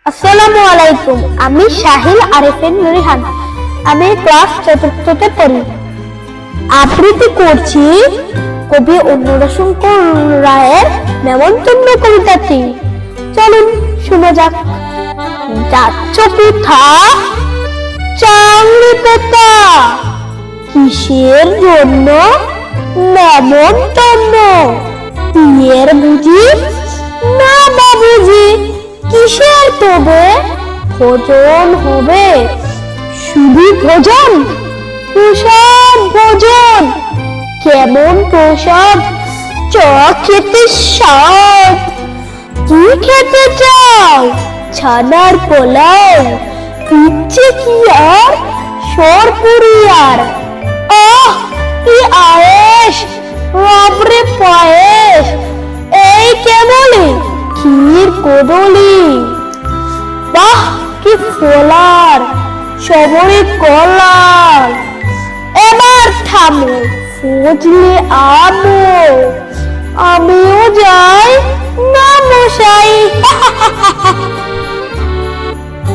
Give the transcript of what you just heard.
আসসালামু আলাইকুম। আমি শাহিল আরেফিন নুরিহান। আমি ক্লাস চতুর্থতে পড়ি। আবৃত্তি করছি কবি অনুরাশঙ্কর রায়ের নেমন্তন্ন কবিতাটি। চলুন শোনা যাক। যাচ্ছ পিঠা চাংড়ি পেতা, কিসের জন্য নেমন্তন্ন? বিয়ের বুঝি না বাবুজি, কিসের তবে ভোজন হবে? শুধু ভোজন? প্রসাদ ভোজন। কেমন প্রসাদ? চ খেতে স্বাদ। কি খেতে চাও? ছানার পোলাও, ইচ্ছে কি আর সরপুরি আর। আহ কি আয়েশ, বাপরে পায়েস, এই কেবলই ক্ষীর কদলি। বাহ কি ফোলার, সবরি কলার। এবার থামো, ফজলে আমো, আমিও যাই